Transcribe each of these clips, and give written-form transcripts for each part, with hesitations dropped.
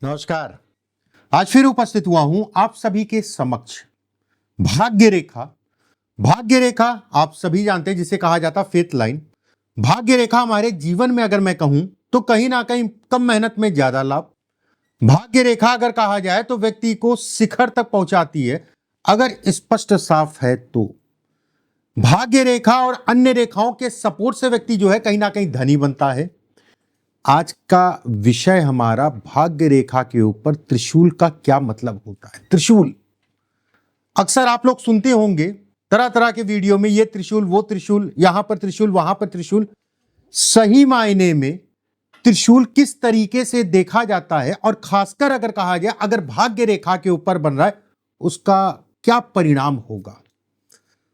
नमस्कार। आज फिर उपस्थित हुआ हूं आप सभी के समक्ष। भाग्य रेखा। भाग्य रेखा आप सभी जानते हैं जिसे कहा जाता फेथ लाइन। भाग्य रेखा हमारे जीवन में अगर मैं कहूं तो कहीं ना कहीं कम मेहनत में ज्यादा लाभ। भाग्य रेखा अगर कहा जाए तो व्यक्ति को शिखर तक पहुंचाती है अगर स्पष्ट साफ है तो। भाग्य रेखा और अन्य रेखाओं के सपोर्ट से व्यक्ति जो है कहीं ना कहीं धनी बनता है। आज का विषय हमारा भाग्य रेखा के ऊपर त्रिशूल का क्या मतलब होता है। त्रिशूल अक्सर आप लोग सुनते होंगे तरह तरह के वीडियो में, ये त्रिशूल वो त्रिशूल, यहां पर त्रिशूल वहां पर त्रिशूल। सही मायने में त्रिशूल किस तरीके से देखा जाता है और खासकर अगर कहा जाए अगर भाग्य रेखा के ऊपर बन रहा है उसका क्या परिणाम होगा,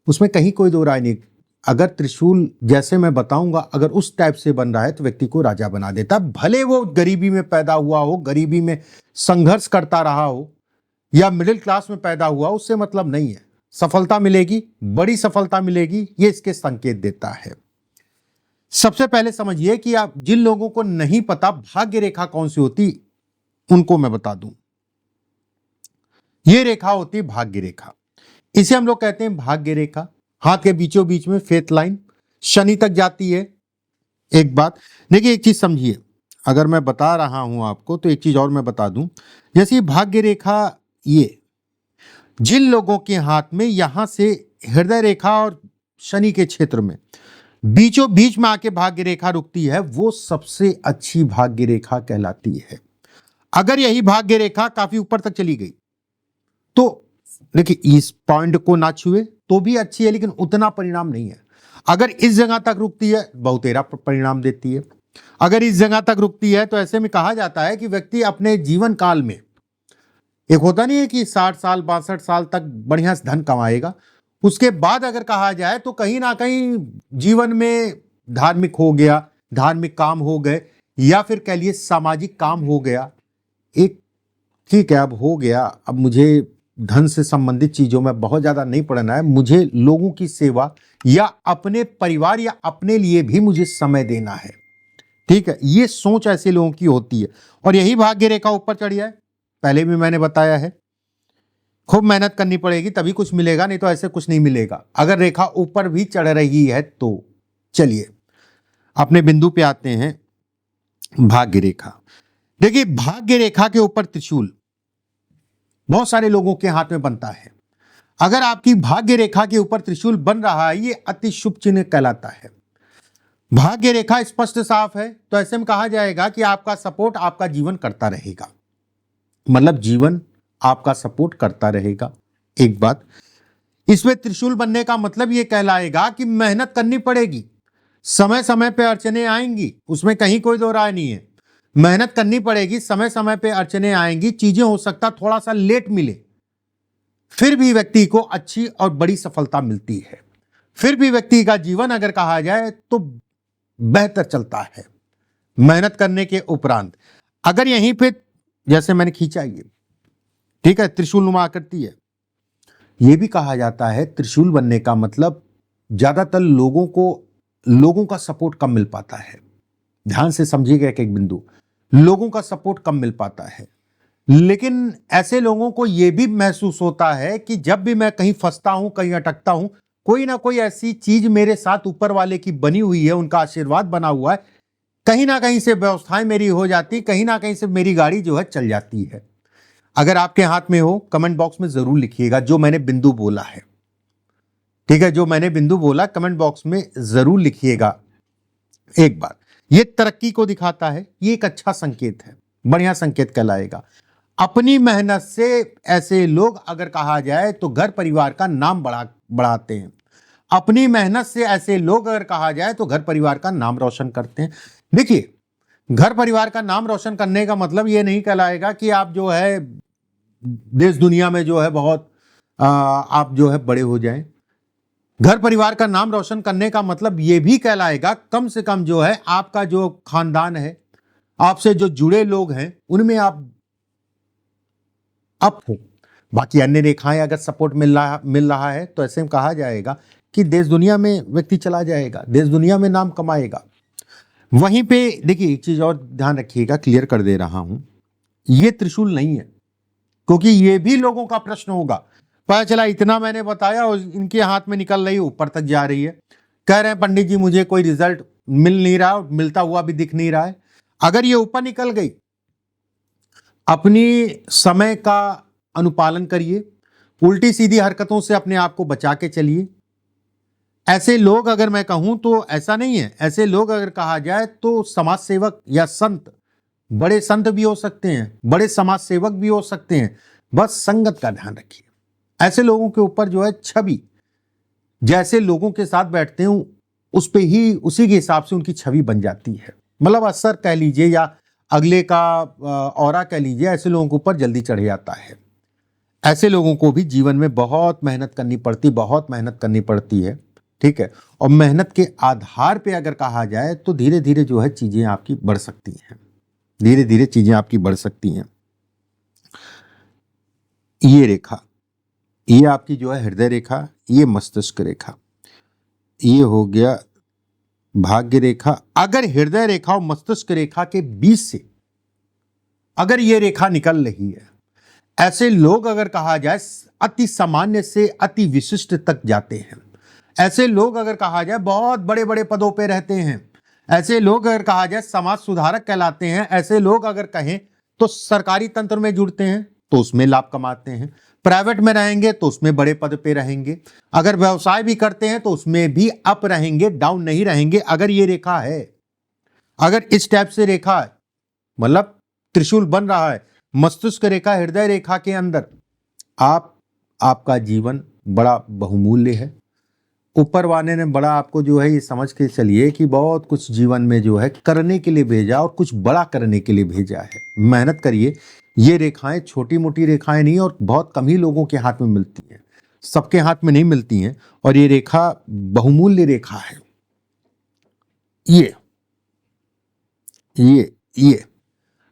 उसमें कहीं कोई दो राय नहीं। अगर त्रिशूल जैसे मैं बताऊंगा अगर उस टाइप से बन रहा है तो व्यक्ति को राजा बना देता। भले वो गरीबी में पैदा हुआ हो, गरीबी में संघर्ष करता रहा हो या मिडिल क्लास में पैदा हुआ, उससे मतलब नहीं है। सफलता मिलेगी, बड़ी सफलता मिलेगी, ये इसके संकेत देता है। सबसे पहले समझिए कि आप जिन लोगों को नहीं पता भाग्य रेखा कौन सी होती उनको मैं बता दूं। यह रेखा होती है भाग्य रेखा। इसे हम लोग कहते हैं भाग्य रेखा। हाथ के बीचों बीच में फेथ लाइन शनि तक जाती है। एक बात देखिए, एक चीज समझिए, अगर मैं बता रहा हूं आपको तो एक चीज और मैं बता दूं। जैसे भाग्य रेखा, ये जिन लोगों के हाथ में यहां से हृदय रेखा और शनि के क्षेत्र में बीचों बीच में आके भाग्य रेखा रुकती है वो सबसे अच्छी भाग्य रेखा कहलाती है। अगर यही भाग्य रेखा काफी ऊपर तक चली गई तो देखिए इस पॉइंट को ना छुए तो भी अच्छी है लेकिन उतना परिणाम नहीं है। अगर इस जगह तक रुकती है बहुतेरा परिणाम देती है। अगर इस जगह तक रुकती है तो ऐसे में कहा जाता है कि व्यक्ति अपने जीवन काल में, एक होता नहीं है कि 60 साल 62 साल तक बढ़िया से धन कमाएगा, उसके बाद अगर कहा जाए तो कहीं ना कहीं जीवन में धार्मिक हो गया, धार्मिक काम हो गए या फिर कह लिए सामाजिक काम हो गया। एक ठीक है अब हो गया, अब मुझे धन से संबंधित चीजों में बहुत ज्यादा नहीं पढ़ना है, मुझे लोगों की सेवा या अपने परिवार या अपने लिए भी मुझे समय देना है। ठीक है, ये सोच ऐसे लोगों की होती है और यही भाग्य रेखा ऊपर चढ़ जाए, पहले भी मैंने बताया है, खूब मेहनत करनी पड़ेगी तभी कुछ मिलेगा, नहीं तो ऐसे कुछ नहीं मिलेगा। अगर रेखा ऊपर भी चढ़ रही है तो चलिए अपने बिंदु पे आते हैं। भाग्य रेखा, देखिए भाग्य रेखा के ऊपर त्रिशूल बहुत सारे लोगों के हाथ में बनता है। अगर आपकी भाग्य रेखा के ऊपर त्रिशूल बन रहा है ये अति शुभ चिन्ह कहलाता है। भाग्य रेखा स्पष्ट साफ है तो ऐसे में कहा जाएगा कि आपका सपोर्ट आपका जीवन करता रहेगा, मतलब जीवन आपका सपोर्ट करता रहेगा। एक बात, इसमें त्रिशूल बनने का मतलब यह कहलाएगा कि मेहनत करनी पड़ेगी, समय समय पे अड़चने आएंगी, उसमें कहीं कोई दो राय नहीं है। मेहनत करनी पड़ेगी, समय समय पे अड़चने आएंगी, चीजें हो सकता थोड़ा सा लेट मिले, फिर भी व्यक्ति को अच्छी और बड़ी सफलता मिलती है। फिर भी व्यक्ति का जीवन अगर कहा जाए तो बेहतर चलता है मेहनत करने के उपरांत। अगर यहीं पे जैसे मैंने खींचा ये, ठीक है, त्रिशूल नुमा आकृति है, यह भी कहा जाता है त्रिशूल बनने का मतलब ज्यादातर लोगों का सपोर्ट कम मिल पाता है। ध्यान से समझिएगा एक एक बिंदु, लोगों का सपोर्ट कम मिल पाता है। लेकिन ऐसे लोगों को यह भी महसूस होता है कि जब भी मैं कहीं फंसता हूं, कहीं अटकता हूं, कोई ना कोई ऐसी चीज मेरे साथ ऊपर वाले की बनी हुई है, उनका आशीर्वाद बना हुआ है, कहीं ना कहीं से व्यवस्थाएं मेरी हो जाती, कहीं ना कहीं से मेरी गाड़ी जो है चल जाती है। अगर आपके हाथ में हो कमेंट बॉक्स में जरूर लिखिएगा जो मैंने बिंदु बोला है। ठीक है, जो मैंने बिंदु बोला कमेंट बॉक्स में जरूर लिखिएगा। एक बार ये तरक्की को दिखाता है, ये एक अच्छा संकेत है, बढ़िया संकेत कहलाएगा। अपनी मेहनत से ऐसे लोग अगर कहा जाए तो घर परिवार का नाम बढ़ाते हैं। अपनी मेहनत से ऐसे लोग अगर कहा जाए तो घर परिवार का नाम रोशन करते हैं। देखिए घर परिवार का नाम रोशन करने का मतलब ये नहीं कहलाएगा कि आप जो है देश दुनिया में जो है बहुत आप जो है बड़े हो जाएं। घर परिवार का नाम रोशन करने का मतलब यह भी कहलाएगा कम से कम जो है आपका जो खानदान है, आपसे जो जुड़े लोग हैं उनमें आप अप हो। बाकी अन्य रेखाएं अगर सपोर्ट मिल रहा है तो ऐसे में कहा जाएगा कि देश दुनिया में व्यक्ति चला जाएगा, देश दुनिया में नाम कमाएगा। वहीं पे देखिए एक चीज और ध्यान रखिएगा, क्लियर कर दे रहा हूं, ये त्रिशूल नहीं है, क्योंकि ये भी लोगों का प्रश्न होगा। पता चला इतना मैंने बताया और इनके हाथ में निकल रही ऊपर तक जा रही है, कह रहे हैं पंडित जी मुझे कोई रिजल्ट मिल नहीं रहा, मिलता हुआ भी दिख नहीं रहा है। अगर ये ऊपर निकल गई, अपनी समय का अनुपालन करिए, उल्टी सीधी हरकतों से अपने आप को बचा के चलिए। ऐसे लोग अगर मैं कहूं तो ऐसा नहीं है, ऐसे लोग अगर कहा जाए तो समाज सेवक या संत, बड़े संत भी हो सकते हैं, बड़े समाज सेवक भी हो सकते हैं, बस संगत का ध्यान रखिए। ऐसे लोगों के ऊपर जो है छवि, जैसे लोगों के साथ बैठते हैं उस पे ही, उसी के हिसाब से उनकी छवि बन जाती है। मतलब असर कह लीजिए या अगले का ऑरा कह लीजिए, ऐसे लोगों के ऊपर जल्दी चढ़ जाता है। ऐसे लोगों को भी जीवन में बहुत मेहनत करनी पड़ती, बहुत मेहनत करनी पड़ती है, ठीक है। और मेहनत के आधार पे अगर कहा जाए तो धीरे धीरे जो है चीजें आपकी बढ़ सकती हैं, धीरे धीरे चीजें आपकी बढ़ सकती हैं। ये रेखा, ये आपकी जो है हृदय रेखा, ये मस्तिष्क रेखा, ये हो गया भाग्य रेखा। अगर हृदय रेखा और मस्तिष्क रेखा के बीच से अगर ये रेखा निकल रही है, ऐसे लोग अगर कहा जाए अति सामान्य से अति विशिष्ट तक जाते हैं। ऐसे लोग अगर कहा जाए बहुत बड़े बड़े पदों पे रहते हैं। ऐसे लोग अगर कहा जाए समाज सुधारक कहलाते हैं। ऐसे लोग अगर कहें तो सरकारी तंत्र में जुड़ते हैं तो उसमें लाभ कमाते हैं, प्राइवेट में रहेंगे तो उसमें बड़े पद पे रहेंगे, अगर व्यवसाय भी करते हैं तो उसमें भी अप रहेंगे, डाउन नहीं रहेंगे। अगर ये रेखा है, अगर इस टाइप से रेखा है, मतलब त्रिशूल बन रहा है मस्तिष्क रेखा हृदय रेखा के अंदर, आपका जीवन बड़ा बहुमूल्य है। ऊपर वाले ने बड़ा आपको जो है ये समझ के चलिए कि बहुत कुछ जीवन में जो है करने के लिए भेजा और कुछ बड़ा करने के लिए भेजा है। मेहनत करिए। ये रेखाएं छोटी मोटी रेखाएं नहीं और बहुत कम ही लोगों के हाथ में मिलती हैं, सबके हाथ में नहीं मिलती हैं, और ये रेखा बहुमूल्य रेखा है। ये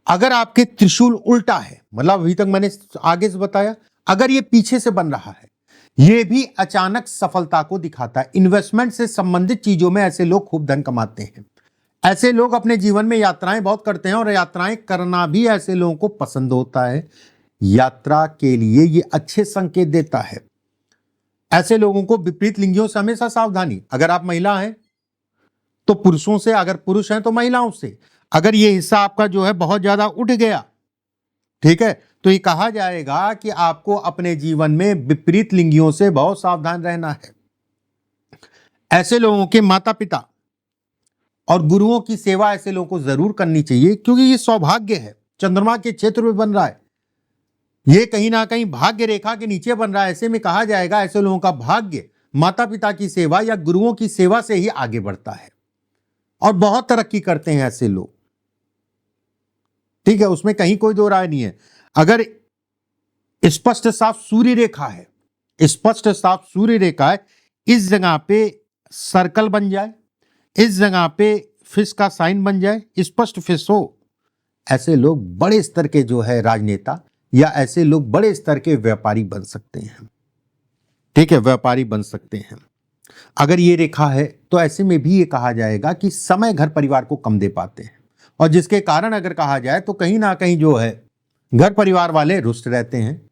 अगर आपके त्रिशूल उल्टा है, मतलब अभी तक मैंने आगे से बताया, अगर ये पीछे से बन रहा है, ये भी अचानक सफलता को दिखाता है। इन्वेस्टमेंट से संबंधित चीजों में ऐसे लोग खूब धन कमाते हैं। ऐसे लोग अपने जीवन में यात्राएं बहुत करते हैं और यात्राएं करना भी ऐसे लोगों को पसंद होता है। यात्रा के लिए ये अच्छे संकेत देता है। ऐसे लोगों को विपरीत लिंगियों से हमेशा सावधानी। अगर आप महिला हैं तो पुरुषों से, अगर पुरुष हैं तो महिलाओं से। अगर ये हिस्सा आपका जो है बहुत ज्यादा उठ गया, ठीक है, तो ये कहा जाएगा कि आपको अपने जीवन में विपरीत लिंगियों से बहुत सावधान रहना है। ऐसे लोगों के माता पिता और गुरुओं की सेवा ऐसे लोगों को जरूर करनी चाहिए, क्योंकि ये सौभाग्य है, चंद्रमा के क्षेत्र में बन रहा है, ये कहीं ना कहीं भाग्य रेखा के नीचे बन रहा है। ऐसे में कहा जाएगा ऐसे लोगों का भाग्य माता पिता की सेवा या गुरुओं की सेवा से ही आगे बढ़ता है और बहुत तरक्की करते हैं ऐसे लोग, ठीक है, उसमें कहीं कोई दो राय नहीं है। अगर स्पष्ट साफ सूर्य रेखा है, स्पष्ट साफ सूर्य रेखा है, इस जगह पे सर्कल बन जाए, इस जगह पे फिश का साइन बन जाए, स्पष्ट फिश हो, ऐसे लोग बड़े स्तर के जो है राजनेता या ऐसे लोग बड़े स्तर के व्यापारी बन सकते हैं, ठीक है, व्यापारी बन सकते हैं। अगर ये रेखा है तो ऐसे में भी ये कहा जाएगा कि समय घर परिवार को कम दे पाते हैं, और जिसके कारण अगर कहा जाए तो कहीं ना कहीं जो है घर परिवार वाले रुष्ट रहते हैं।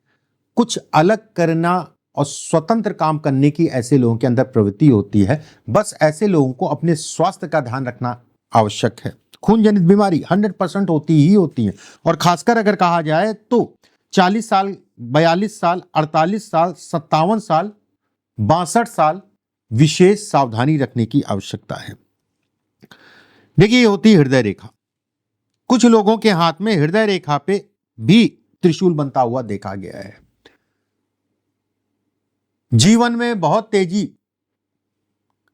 कुछ अलग करना और स्वतंत्र काम करने की ऐसे लोगों के अंदर प्रवृत्ति होती है। बस ऐसे लोगों को अपने स्वास्थ्य का ध्यान रखना आवश्यक है। खून जनित बीमारी 100% होती ही होती है, और खासकर अगर कहा जाए तो 40 साल, 42 साल, 48 साल, 57 साल, 62 साल विशेष सावधानी रखने की आवश्यकता है। देखिए, ये होती है हृदय रेखा। कुछ लोगों के हाथ में हृदय रेखा पे भी त्रिशूल बनता हुआ देखा गया है। जीवन में बहुत तेजी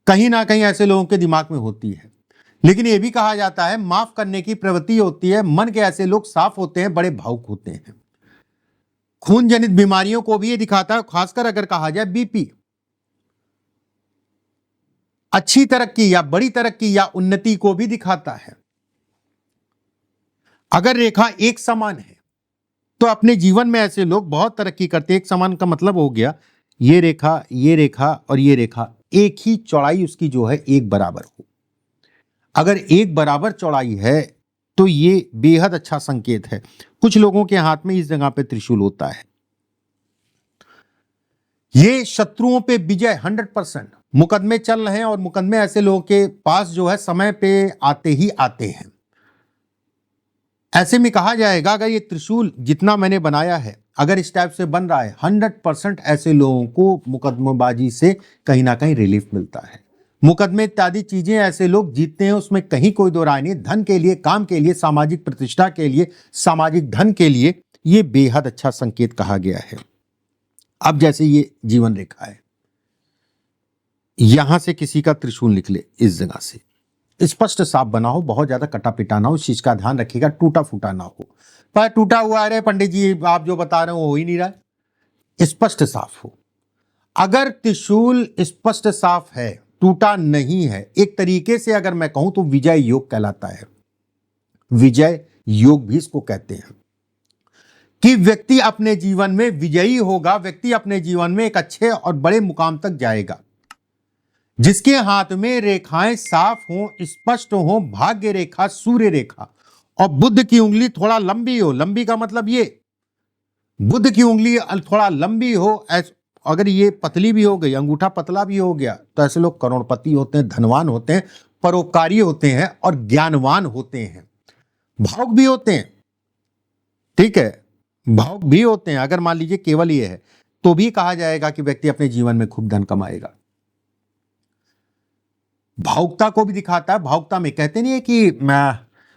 कहीं ना कहीं ऐसे लोगों के दिमाग में होती है, लेकिन यह भी कहा जाता है माफ करने की प्रवृत्ति होती है। मन के ऐसे लोग साफ होते हैं, बड़े भावुक होते हैं। खून जनित बीमारियों को भी ये दिखाता है, खासकर अगर कहा जाए बीपी। अच्छी तरक्की या बड़ी तरक्की या उन्नति को भी दिखाता है। अगर रेखा एक समान है तो अपने जीवन में ऐसे लोग बहुत तरक्की करते हैं। एक समान का मतलब हो गया ये रेखा और ये रेखा एक ही चौड़ाई उसकी जो है एक बराबर हो। अगर एक बराबर चौड़ाई है तो ये बेहद अच्छा संकेत है। कुछ लोगों के हाथ में इस जगह पे त्रिशूल होता है। ये शत्रुओं पे विजय 100%। मुकदमे चल रहे हैं और मुकदमे ऐसे लोगों के पास जो है समय पे आते ही आते हैं। ऐसे में कहा जाएगा अगर ये त्रिशूल जितना मैंने बनाया है अगर इस टाइप से बन रहा है 100% ऐसे लोगों को मुकदमेबाजी से कहीं ना कहीं रिलीफ मिलता है। मुकदमे इत्यादि चीजें ऐसे लोग जीतते हैं, उसमें कहीं कोई दो राय नहीं। धन के लिए, काम के लिए, सामाजिक प्रतिष्ठा के लिए, सामाजिक धन के लिए ये बेहद अच्छा संकेत कहा गया है। अब जैसे ये जीवन रेखा है, यहां से किसी का त्रिशूल निकले, इस जगह से स्पष्ट साफ बना हो, बहुत ज्यादा कटा पिटा ना हो, इस चीज का ध्यान रखिएगा, टूटा फूटा ना हो। पर टूटा हुआ है पंडित जी, आप जो बता रहे हो हो ही नहीं रहा है। स्पष्ट साफ हो। अगर त्रिशूल स्पष्ट साफ है, टूटा नहीं है, एक तरीके से अगर मैं कहूं तो विजय योग कहलाता है। विजय योग भी इसको कहते हैं कि व्यक्ति अपने जीवन में विजयी होगा, व्यक्ति अपने जीवन में एक अच्छे और बड़े मुकाम तक जाएगा। जिसके हाथ में रेखाएं साफ हों, स्पष्ट हों, भाग्य रेखा, सूर्य रेखा और बुध की उंगली थोड़ा लंबी हो। लंबी का मतलब ये बुध की उंगली थोड़ा लंबी हो, अगर ये पतली भी हो गई, अंगूठा पतला भी हो गया, तो ऐसे लोग करोड़पति होते हैं, धनवान होते हैं, परोपकारी होते हैं और ज्ञानवान होते हैं, भावुक भी होते हैं। ठीक है, भावुक भी होते हैं। अगर मान लीजिए केवल ये है तो भी कहा जाएगा कि व्यक्ति अपने जीवन में खूब धन कमाएगा। भावुकता को भी दिखाता है। भावुकता में कहते नहीं है कि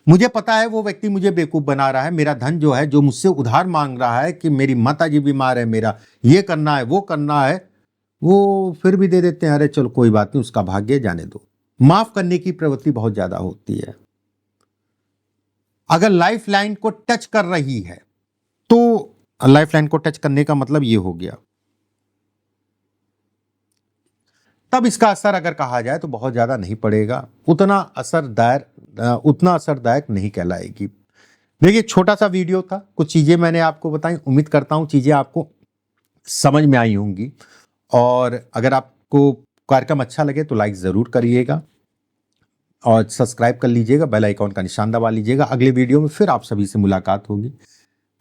मुझे पता है वो व्यक्ति मुझे बेवकूफ बना रहा है, मेरा धन जो है, जो मुझसे उधार मांग रहा है कि मेरी माताजी बीमार है, मेरा ये करना है, वो करना है, वो फिर भी दे देते हैं, अरे चलो कोई बात नहीं, उसका भाग्य जाने दो। माफ करने की प्रवृत्ति बहुत ज्यादा होती है। अगर लाइफ लाइन को टच कर रही है तो लाइफ लाइन को टच करने का मतलब ये हो गया, तब इसका असर अगर कहा जाए तो बहुत ज्यादा नहीं पड़ेगा, उतना असरदायक नहीं कहलाएगी। देखिए, छोटा सा वीडियो था, कुछ चीजें मैंने आपको बताई। उम्मीद करता हूं चीजें आपको समझ में आई होंगी, और अगर आपको कार्यक्रम अच्छा लगे तो लाइक जरूर करिएगा और सब्सक्राइब कर लीजिएगा, बेल आइकॉन का निशान दबा लीजिएगा। अगले वीडियो में फिर आप सभी से मुलाकात होगी।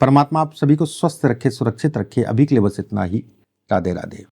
परमात्मा आप सभी को स्वस्थ रखे, सुरक्षित रखे। अभी के लिए बस इतना ही। राधे राधे।